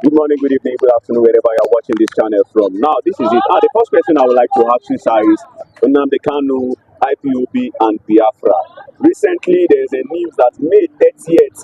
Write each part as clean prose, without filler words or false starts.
Good morning, good evening, good afternoon, wherever you're watching this channel from. Now, this is it. The first question I would like to ask you, sir, is Nnamdi Kanu, IPOB, and Biafra. Recently, there is a news that May 30th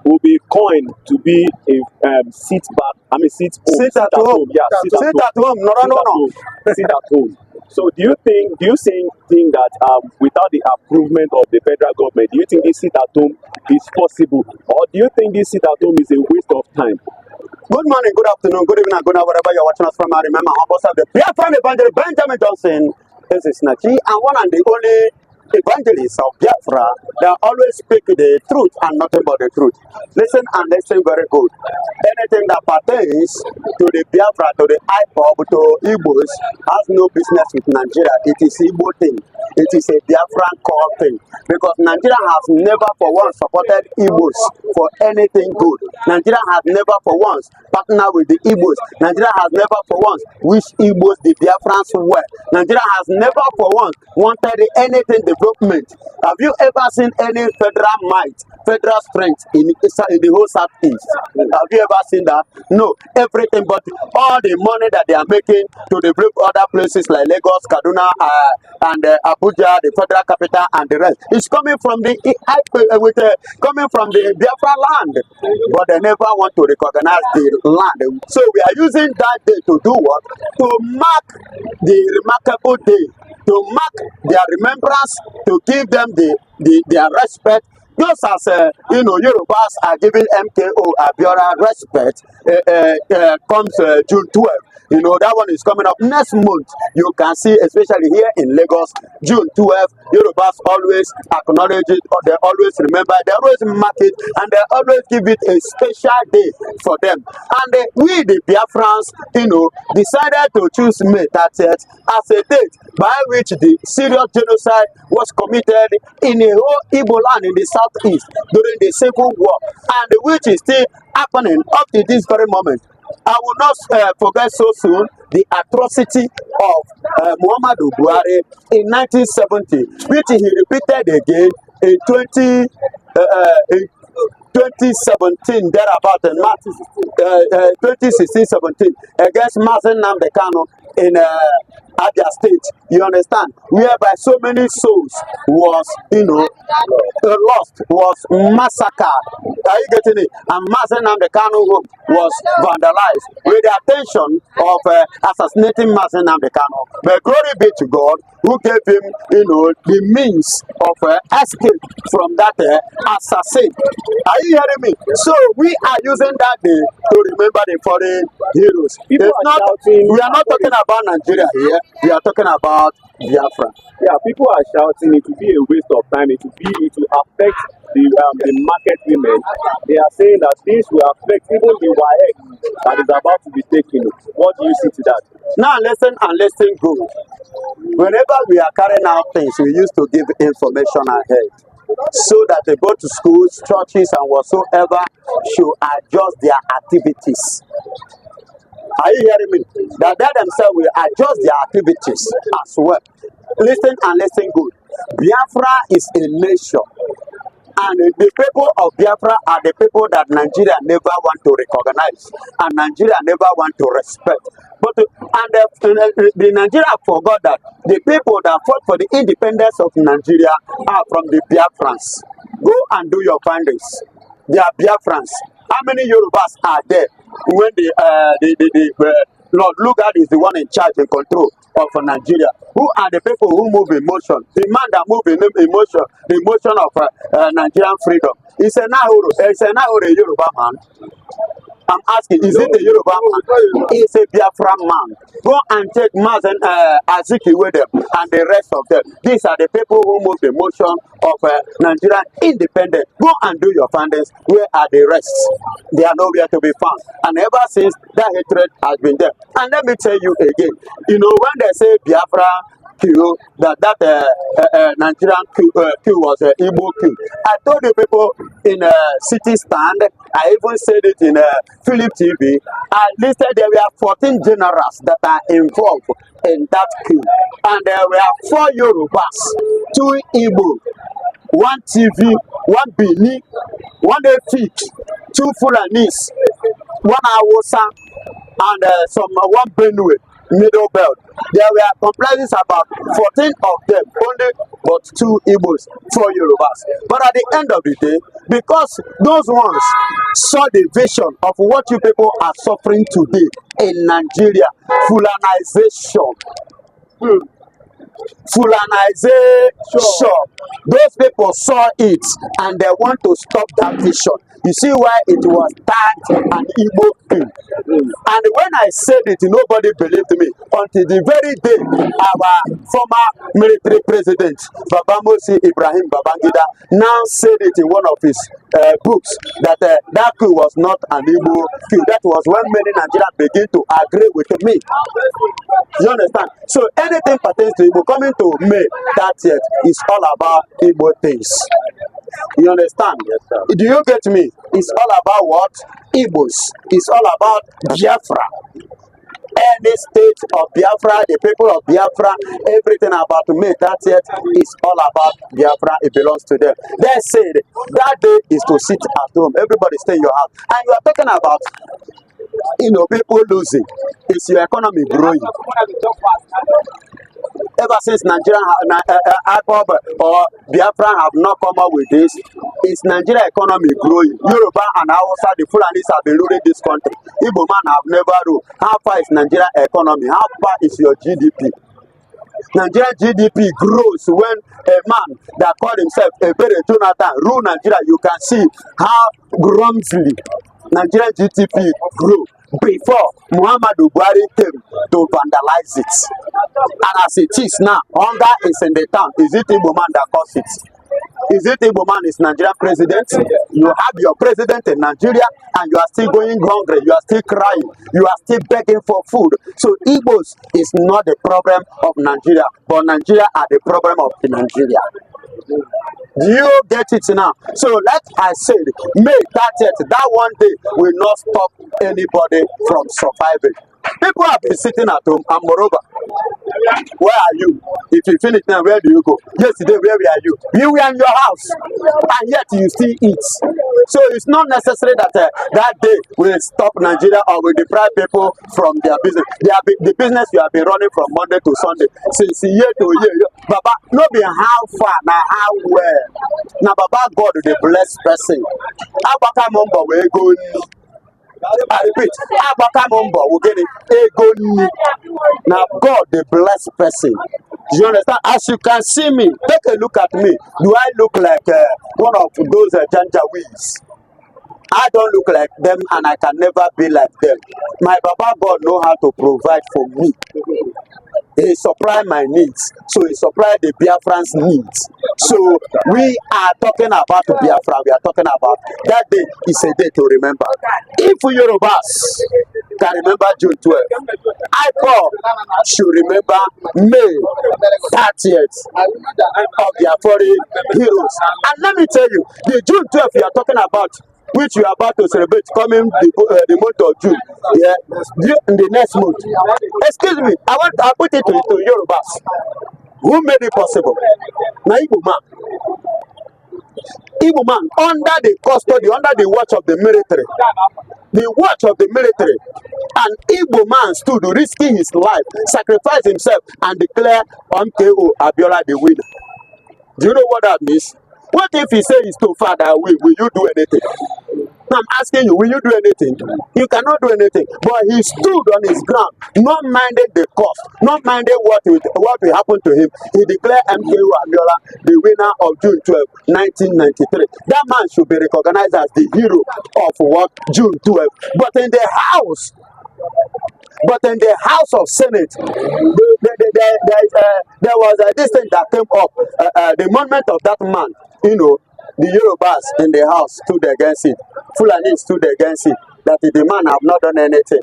will be coined to be a sit back. I mean, sit home. Sit at home. Yeah, sit at home. No. Sit at home. So, do you think that without the approval of the federal government, do you think this sit at home is possible, or do you think this sit at home is a waste of time? Good morning, good afternoon, good evening, good night, wherever you're watching us from. I remember our boss of the Biafra Evangelist Benjamin Johnson. This is Nachi, and one and the only evangelists of Biafra. They always speak the truth and nothing but the truth. Listen and listen very good. Anything that pertains to the Biafra, to the IPOB, to Igbos, has no business with Nigeria. It is Igbo thing. It is a Biafran core thing. Because Nigeria has never for once supported Igbos for anything good. Nigeria has never for once partnered with the Igbos. Nigeria has never for once wished Igbos the Biafrans well. Nigeria has never for once wanted anything development. Have you ever seen any federal might, federal strength in the whole Southeast? Have you ever seen that? No. Everything but all the money that they are making to develop other places like Lagos, Kaduna, and Abuja, the federal capital, and the rest, is coming from the coming from the Biafra land. But they never want to recognize the land. So we are using that day to do what? To mark the remarkable day, to mark their remembrance, to give them their respect. Just as Yorubas are giving MKO Abiola respect, comes June 12th. That one is coming up next month. You can see, especially here in Lagos, June 12th, Yorubas always acknowledge it, or they always remember, they always mark it, and they always give it a special day for them. And we, the Biafrans, decided to choose May 30th as a date by which the serious genocide was committed in a whole Igbo land in the southeast during the Civil War, and which is still happening up to this very moment. I will not forget so soon the atrocity of Muhammadu Buhari in 1970, which he repeated again in 2017, thereabout, in 2016-17, against Mazen Nnamdi Kanu in Abia State. You understand? Whereby so many souls was, lost, was massacred. Are you getting it? And Mazen Nnamdi Kanu home was vandalized with the attention of assassinating Mazen Nnamdi Kanu. But glory be to God, who gave him, the means of escape from that assassin. Are you hearing me? So we are using that day to remember the foreign heroes. We are not talking about Nigeria here. We are talking about Biafra. Yeah, people are shouting it will be a waste of time. It will affect the market women. They are saying that this will affect even the WAEC that is about to be taken. What do you see to that? Now listen and listen good. Whenever we are carrying out things, we used to give information ahead, so that they go to schools, churches, and whatsoever should adjust their activities. Are you hearing me? That they themselves will adjust their activities as well. Listen and listen good. Biafra is a nation, and the people of Biafra are the people that Nigeria never want to recognize, and Nigeria never want to respect. But the Nigeria forgot that the people that fought for the independence of Nigeria are from the Biafrans. Go and do your findings. They are Biafrans. How many Yorubas are there when Lord Lugard is the one in charge and control of Nigeria? Who are the people who move emotion? The man that move emotion, the emotion of Nigerian freedom. It's a Nahoro, Yoruba man. I'm asking, is it a Yoruba man? It's a Biafra man. Go and take Mazen Aziki with them and the rest of them. These are the people who move the motion of Nigerian independence. Go and do your findings. Where are the rest? They are nowhere to be found. And ever since, that hatred has been there. And let me tell you again, when they say Biafra coup, that Nigerian coup was an Igbo coup. I told the people in City Stand, I even said it in Philip TV, I listed there were 14 generals that are involved in that coup. And there were 4 Yorubas, 2 Igbo, one TV, one Bini, one Efik, two Fulanis, one Hausa, and one Benue, middle belt. There were complexes about 14 of them, only but 2 Igbos, 4 Yorubas. But at the end of the day, because those ones saw the vision of what you people are suffering today in Nigeria, Fulanization. Fulanization. Those people saw it and they want to stop that vision. You see why it was tagged an Igbo thing. And when I said it, nobody believed me until the very day our former military president, Babamosi Ibrahim Babangida, now said it in one of his books that that coup was not an Igbo coup. That was when many Nigerians began to agree with me. You understand? So anything pertains to Igbo coming to May 30th is all about Igbo things. You understand? Yes, sir. Do you get me? It's all about what? Igbos. It's all about Biafra. Any state of Biafra, the people of Biafra, everything about May 30th is all about Biafra. It belongs to them. They said that day is to sit at home. Everybody stay in your house. And you are talking about, people losing. Is your economy growing? Ever since Nigerian IPOB or Biafra have not come up with this, is Nigeria economy growing? Yoruba and Hausa, the Fulanis have been ruling this country. Igbo man have never ruled. How far is Nigeria economy? How far is your GDP? Nigerian GDP grows when a man that called himself a very Jonathan rule Nigeria. You can see how clumsily Nigerian GDP grew before Muhammadu Buhari came to vandalize it. And as it is now, hunger is in the town. Is it Igbo man that caused it? Is it Igbo man is Nigerian president? You have your president in Nigeria and you are still going hungry. You are still crying. You are still begging for food. So Igbos is not the problem of Nigeria, but Nigeria are the problem of Nigeria. Do you get it now? So like I said, May 30th, that one day will not stop anybody from surviving. People have been sitting at home, and moreover, where are you? If you finish now, where do you go? Yesterday, where were you? You were in your house, and yet you still eat. So it's not necessary that that day will stop Nigeria or will deprive people from their business. The business you have been running from Monday to Sunday, since year to year. Baba, no be how far, now how well. Now Baba God the blessed person. Abaka Mumba we go. I repeat, now God the blessed person. Do you understand? As you can see me, take a look at me. Do I look like one of those Janjaweeds? I don't look like them and I can never be like them. My Baba God know how to provide for me. He supply my needs, so he supply the Biafran's needs. So we are talking about Biafra. We are talking about that day is a day to remember. If Yorubas can remember June 12th, IPOB should remember May 30th of their foreign heroes. And let me tell you, the June 12th you are talking about, which we are about to celebrate coming the month of June, in the next month. Excuse me, I put it to Yorubas. Who made it possible? Now Igbo man, under the custody, under the watch of the military. The watch of the military. An Igbo man stood risking his life, sacrificed himself, and declared MKO Abiola the winner. Do you know what that means? What if he says he's too far that way? Will you do anything? I'm asking you, will you do anything? You cannot do anything. But he stood on his ground, not minded the cost, not minded what will happen to him. He declared MKO Abiola the winner of June 12, 1993. That man should be recognized as the hero of what? June 12. But in the House of Senate, there was a this thing that came up. The monument of that man, the Yorubas in the house stood against it. Fulani stood against it. That the man have not done anything.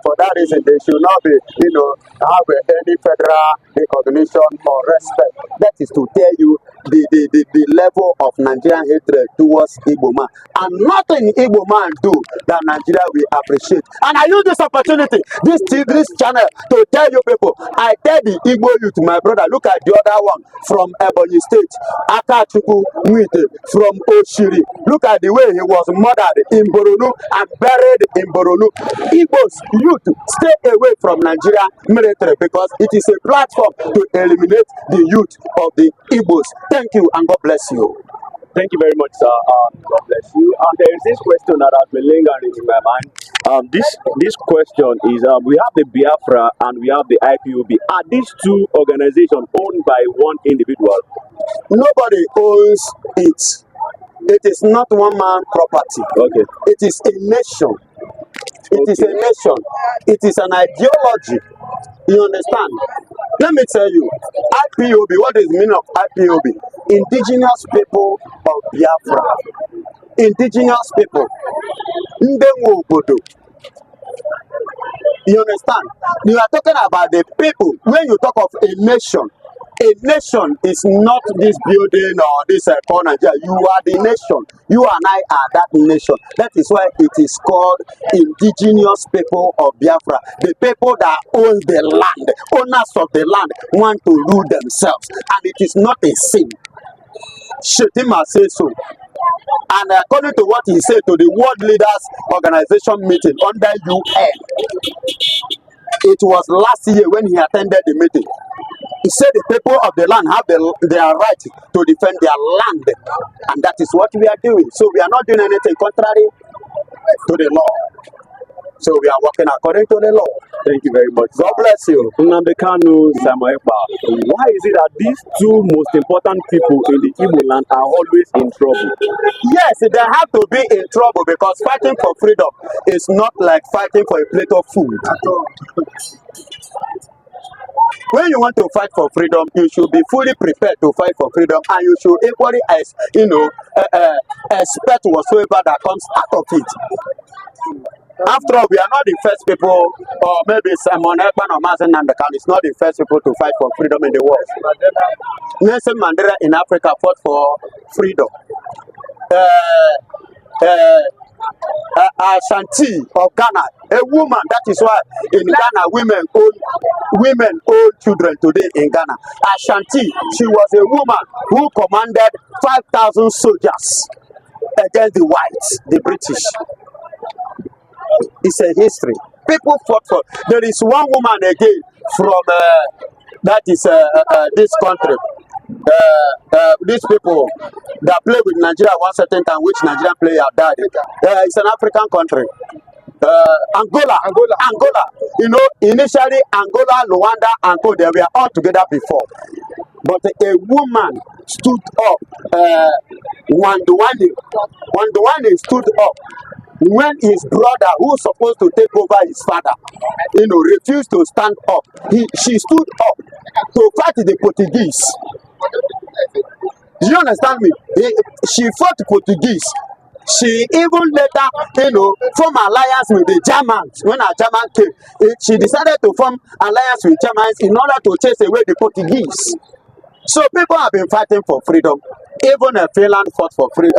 For that reason, they should not be, have any federal recognition or respect. That is to tell you the level of Nigerian hatred towards Igbo man. And nothing Igbo man do that Nigeria will appreciate. And I use this opportunity, this channel, to tell you people, I tell the Igbo youth, my brother, look at the other one from Ebonyi State, Akachuku Mwite, from Oshiri. Look at the way he was murdered in Boronu and buried in Boronu. Igbos, youth, stay away from Nigeria military because it is a platform to eliminate the youth of the Igbos. Thank you and God bless you. Thank you very much, sir. God bless you. There is this question that has been lingering in my mind. This question is: we have the Biafra and we have the IPOB. Are these two organizations owned by one individual? Nobody owns it. It is not one man property. Okay. It is a nation. It is a nation. It is an ideology. You understand? Let me tell you, IPOB, what is the meaning of IPOB? Indigenous People of Biafra. Indigenous people. Ndenwo Obodo. You understand? You are talking about the people. When you talk of a nation is not this building or this corner. You are the nation. You and I are that nation. That is why it is called Indigenous People of Biafra. The people that own the land, owners of the land, want to rule themselves. And it is not a sin. Shetima says so. And according to what he said to the World Leaders Organization meeting under UN, it was last year when he attended the meeting. He said the people of the land have their right to defend their land. And that is what we are doing. So we are not doing anything contrary to the law. So we are working according to the law. Thank you very much. God bless you. Nnamdi Samoekpa, why is it that these two most important people in the Igbo land are always in trouble? Yes, they have to be in trouble because fighting for freedom is not like fighting for a plate of food. When you want to fight for freedom, you should be fully prepared to fight for freedom, and you should equally, expect whatsoever that comes out of it. After all, we are not the first people, or maybe Simon Ekpan or Mazen Nandekan is not the first people to fight for freedom in the world. Nelson Mandela in Africa fought for freedom. Ashanti of Ghana, a woman. That is why in Ghana women own children today in Ghana. Ashanti, she was a woman who commanded 5,000 soldiers against the whites, the British. It's a history. People fought for. There is one woman again from that is this country. These people that play with Nigeria one certain time, which Nigerian player died. It's an African country. Angola. You know, initially Angola, Rwanda, and Congo, they were all together before. But a woman stood up. Wandwani stood up when his brother, who was supposed to take over his father, refused to stand up. She stood up to fight the Portuguese. Do you understand me? She fought Portuguese. She even later, form alliance with the Germans. When a German came, she decided to form alliance with Germans in order to chase away the Portuguese. So people have been fighting for freedom. Even Finland fought for freedom,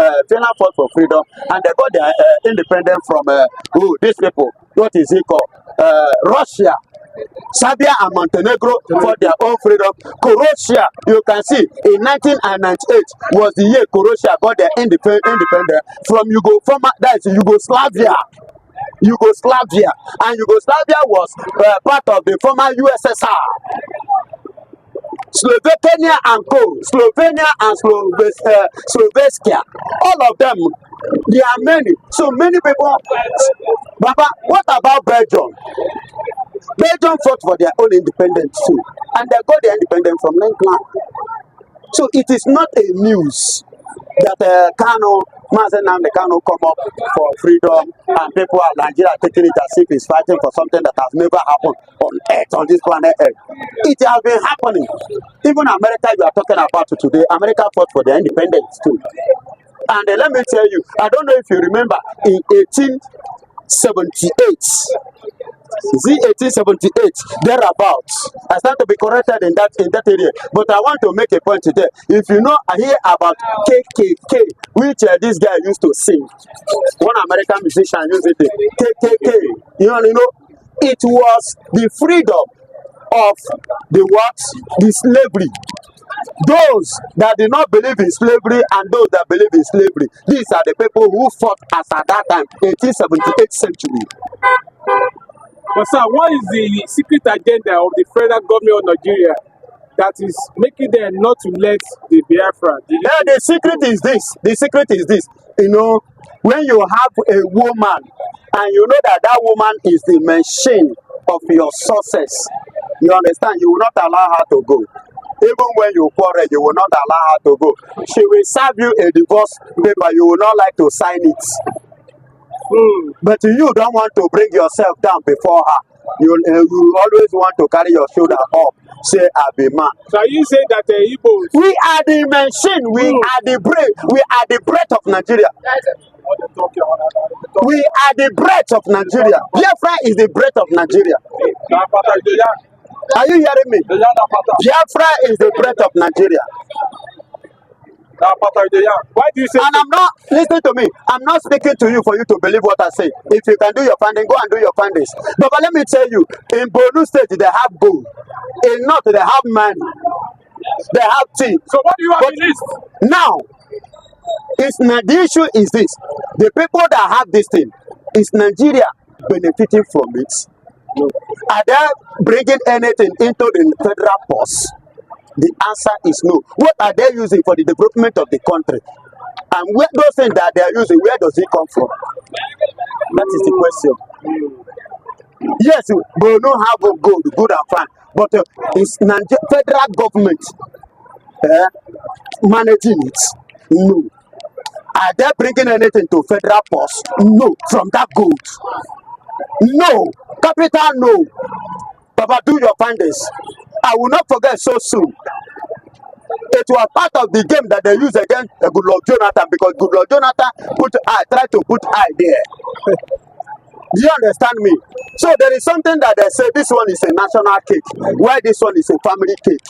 and they got their independence from these people. What is it called? Russia. Serbia and Montenegro for their own freedom. Croatia, you can see, in 1998 was the year Croatia got their independence from Yugoslavia. And Yugoslavia was part of the former USSR. Slovenia and Slovakia, all of them, there are many. So many people. Baba, what about Belgium? Belgium fought for their own independence too, and they got their independence from England. So it is not a news that Mazen Kano come up for freedom, and people are Nigeria taking it as if it's fighting for something that has never happened on Earth, on this planet Earth. It has been happening. Even America, you are talking about today, America fought for their independence too. And let me tell you, I don't know if you remember, in Is it 1878? Thereabouts. I stand to be corrected in that area. But I want to make a point today. If you know, I hear about KKK, which this guy used to sing. One American musician used it. KKK. You know, it was the freedom of the what? The slavery. Those that did not believe in slavery and those that believe in slavery. These are the people who fought as at that time, 1878th century. But sir, what is the secret agenda of the federal government of Nigeria that is making them not to let the Biafra? The secret is this. The secret is this. You know, when you have a woman and you know that that woman is the machine of your success, you understand, you will not allow her to go. Even when you quarrel, you will not allow her to go. She will serve you a divorce paper, you will not like to sign it. But you don't want to bring yourself down before her. You always want to carry your shoulder up. Say, I be man. So are you saying that the Igbos? We are the machine. We are the brain. We are the breath of Nigeria. We are the breath of Nigeria. Biafra is the breath of Nigeria. Are you hearing me? Biafra is the breath of Nigeria. Why do you say? And I'm not, listen to me, I'm not speaking to you for you to believe what I say. If you can do your finding, go and do your findings. But let me tell you, in Borno State, they have gold. In North, they have money. They have tea. So what do you have in list? Now, the issue is this. The people that have this thing, is Nigeria benefiting from it? No. Are they bringing anything into the federal purse? The answer is no. What are they using for the development of the country? And where those things that they are using, where does it come from? That is the question. Yes, we don't have a good and fine, but is federal government managing it? No. Are they bringing anything to federal purse? No. From that gold? No. Capital, no. Baba, do your findings. I will not forget so soon. It was part of the game that they used against Goodluck Jonathan, because Goodluck Jonathan tried to put eye there. Do you understand me? So there is something that they say this one is a national cake, while this one is a family cake.